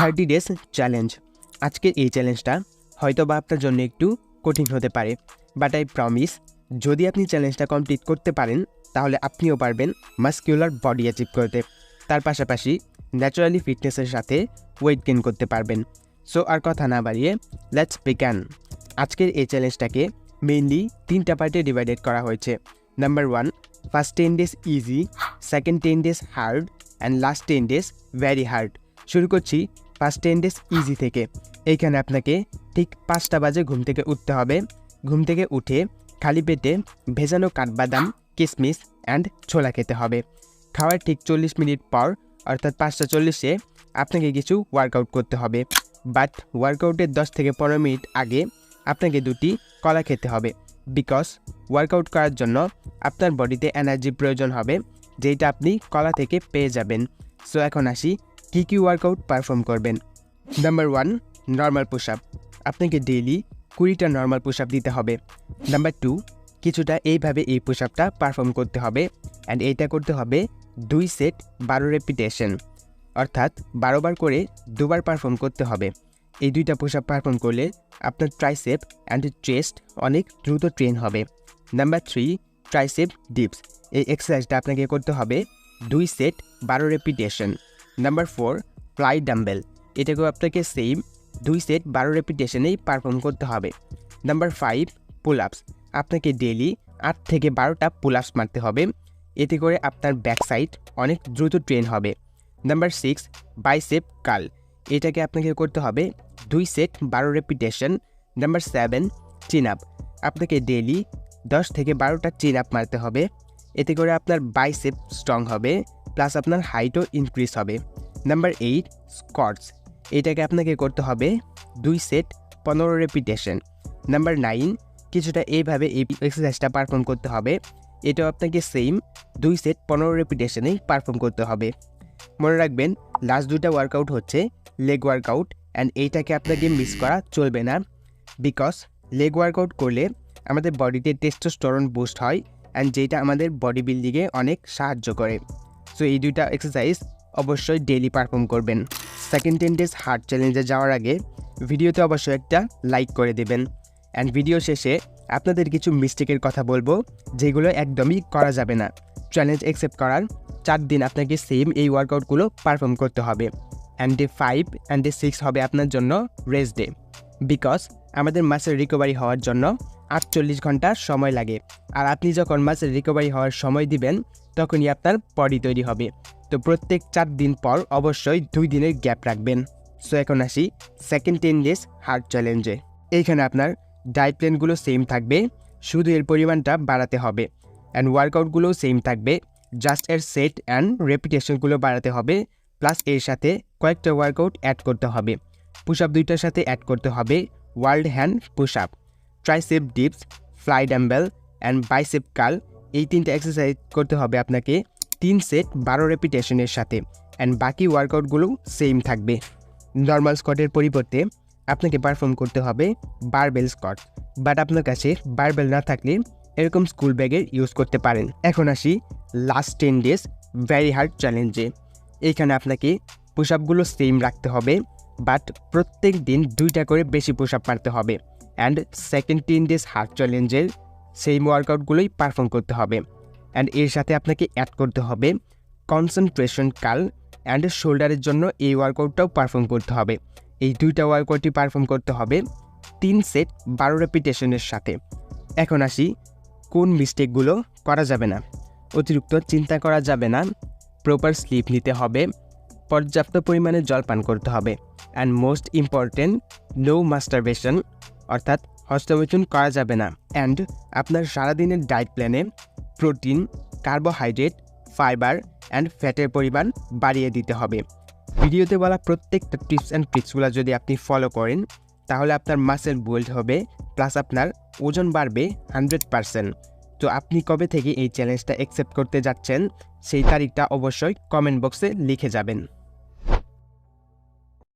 30 days challenge. আজকের এই চ্যালেঞ্জটা হয়তো বা আপনার জন্য একটু কঠিন হতে পারে, বাট আই প্রমিস যদি আপনি চ্যালেঞ্জটা কমপ্লিট করতে পারেন তাহলে আপনিও পারবেন মাসকিউলার বডি অ্যাচিভ করতে, তার পাশাপাশি ন্যাচারালি ফিটনেসের সাথে ওয়েট গেইন করতে পারবেন। সো আর কথা না বাড়িয়ে লেটস বিগ্যান। আজকের এই চ্যালেঞ্জটাকে মেইনলি 3টা পার্টে ডিভাইডেড করা হয়েছে। Number 1, first 10 days easy, second 10 days hard and last 10 days very hard. শুরু করছি ফার্স্ট 10 ডেজ ইজি থেকে। এইখানে আপনাকে ঠিক 5টা বাজে ঘুম থেকে উঠতে হবে। ঘুম থেকে উঠে খালি পেটে ভেজানো কাঠবাদাম, কিশমিশ অ্যান্ড ছোলা খেতে হবে। খাওয়ার ঠিক 40 মিনিট পর অর্থাৎ 5টা 40-এ আপনাকে কিছু ওয়ার্কআউট করতে হবে, বাট ওয়ার্কআউটের 10 থেকে 15 মিনিট আগে আপনাকে 2টি কলা খেতে হবে, বিকজ ওয়ার্কআউট করার জন্য আপনার বডিতে এনার্জি প্রয়োজন হবে, যেটা আপনি কলা থেকে পেয়ে যাবেন। সো এখন আসি কী ওয়ার্কআউট পারফর্ম করবেন। Number 1, normal push up. আপনাকে ডেইলি 20টা নর্মাল পুশ আপ দিতে হবে। নাম্বার 2, কিছুটা এইভাবে এই পুশ আপটা পারফর্ম করতে হবে অ্যান্ড এইটা করতে হবে 2 সেট 12 রেপিটেশন, অর্থাৎ 12 বার করে 2 বার পারফর্ম করতে হবে। এই 2টা পুশ আপ পারফর্ম করলে আপনার ট্রাইসেপ অ্যান্ড চেস্ট অনেক দ্রুত ট্রেন হবে। Number 3, tricep dips. এই এক্সারসাইজটা আপনাকে করতে হবে 2 set 12 repetition. Number 4, fly dumbbell. এটাকেও আপনাকে সেম 2 সেট 12 রেপিটেশনেই পারফর্ম করতে হবে। নাম্বার 5, পুল আপস। আপনাকে ডেইলি 8 থেকে 12টা পুল আপস মারতে হবে, এতে করে আপনার ব্যাক সাইড অনেক দ্রুত ট্রেন হবে। Number 6, bicep curl. এটাকে আপনাকে করতে হবে 2 সেট 12 রেপিটেশন। নাম্বার 7, চিন আপ। আপনাকে ডেইলি 10 থেকে 12টা চিন আপ মারতে হবে, এতে করে আপনার বাইসেপ স্ট্রং হবে, প্লাস আপনার হাইটও ইনক্রিজ হবে। Number 8, squats. এটাকে আপনাকে করতে হবে 2 সেট 15 রেপিটেশন। নাম্বার 9, কিছুটা এইভাবে এই এক্সারসাইজটা পারফর্ম করতে হবে। এটাও আপনাকে সেম 2 সেট 15 রেপিটেশনেই পারফর্ম করতে হবে। মনে রাখবেন লাস্ট 2টা ওয়ার্কআউট হচ্ছে লেগ ওয়ার্কআউট অ্যান্ড এইটাকে আপনাকে মিস করা চলবে না, বিকজ লেগ ওয়ার্কআউট করলে আমাদের বডিতে টেস্টোস্টেরন বুস্ট হয় অ্যান্ড যেটা আমাদের বডি বিল্ডিংয়ে অনেক সাহায্য করে। সো এই 2টা এক্সারসাইজ অবশ্যই ডেইলি পারফর্ম করবেন। সেকেন্ড 10 ডেজ হার্ড চ্যালেঞ্জে যাওয়ার আগে ভিডিওতে অবশ্যই একটা লাইক করে দেবেন অ্যান্ড ভিডিও শেষে আপনাদের কিছু মিস্টেকের কথা বলবো যেগুলো একদমই করা যাবে না। চ্যালেঞ্জ অ্যাকসেপ্ট করার 4 দিন আপনাকে সেম এই ওয়ার্কআউটগুলো পারফর্ম করতে হবে অ্যান্ড ডে 5 অ্যান্ড ডে 6 হবে আপনার জন্য রেস্ট ডে, বিকজ আমাদের মাসেল রিকভারি হওয়ার জন্য 48 ঘন্টা সময় লাগে, আর আপনি যখন মাসেল রিকভারি হওয়ার সময় দিবেন তখনই আপনার বডি তৈরি হবে। তো প্রত্যেক 4 দিন পর অবশ্যই 2 দিনের গ্যাপ রাখবেন। সো এখন আসি সেকেন্ড 10 ডেজ হার্ড চ্যালেঞ্জে। এইখানে আপনার ডায়েট প্ল্যানগুলো সেম থাকবে, শুধু এর পরিমাণটা বাড়াতে হবে অ্যান্ড ওয়ার্কআউটগুলোও সেম থাকবে, জাস্ট এর সেট অ্যান্ড রেপিটেশনগুলো বাড়াতে হবে, প্লাস এর সাথে কয়েকটা ওয়ার্কআউট অ্যাড করতে হবে। পুশ আপ 2টার সাথে অ্যাড করতে হবে world hand push up, tricep dips, fly dumbbell and bicep curl. এই 3টা এক্সারসাইজ করতে হবে আপনাকে 3 সেট 12 রেপিটেশনের সাথে অ্যান্ড বাকি ওয়ার্কআউটগুলো সেম থাকবে। নর্মাল স্কোয়াটের পরিবর্তে আপনাকে পারফর্ম করতে হবে বারবেল স্কোয়াট, বাট আপনার কাছে বারবেল না থাকলে এরকম স্কুল ব্যাগের ইউজ করতে পারেন। এখন আসি লাস্ট 10 ডেজ ভেরি হার্ড চ্যালেঞ্জে। এইখানে আপনাকে পুশ আপগুলো সেম রাখতে হবে, বাট প্রত্যেক দিন 2টা করে বেশি পুশ আপ মারতে হবে অ্যান্ড সেকেন্ড 10 ডেজ হার্ড চ্যালেঞ্জের সেম ওয়ার্কআউটগুলোই পারফর্ম করতে হবে অ্যান্ড এর সাথে আপনাকে অ্যাড করতে হবে কনসেন্ট্রেশন কার্ল অ্যান্ড শোল্ডারের জন্য এই ওয়ার্কআউটটাও পারফর্ম করতে হবে। এই 2টা ওয়ার্কআউটই পারফর্ম করতে হবে 3 সেট 12 রেপিটেশনের সাথে। এখন আসি কোন মিস্টেকগুলো করা যাবে না। অতিরিক্ত চিন্তা করা যাবে না, প্রপার স্লিপ নিতে হবে, পর্যাপ্ত পরিমাণে জল পান করতে হবে and most important no masturbation, অর্থাৎ হস্তমৈথুন করা যাবে না অ্যান্ড আপনার সারাদিনের ডায়েট প্ল্যানে প্রোটিন, কার্বোহাইড্রেট, ফাইবার অ্যান্ড ফ্যাটের পরিমাণ বাড়িয়ে দিতে হবে। ভিডিওতে বলা প্রত্যেকটা টিপস অ্যান্ড ট্রিক্সগুলো যদি আপনি ফলো করেন তাহলে আপনার মাসেল বিল্ড হবে, প্লাস আপনার ওজন বাড়বে 100%। তো আপনি কবে থেকে এই চ্যালেঞ্জটা অ্যাকসেপ্ট করতে যাচ্ছেন সেই তারিখটা অবশ্যই কমেন্ট বক্সে লিখে যাবেন।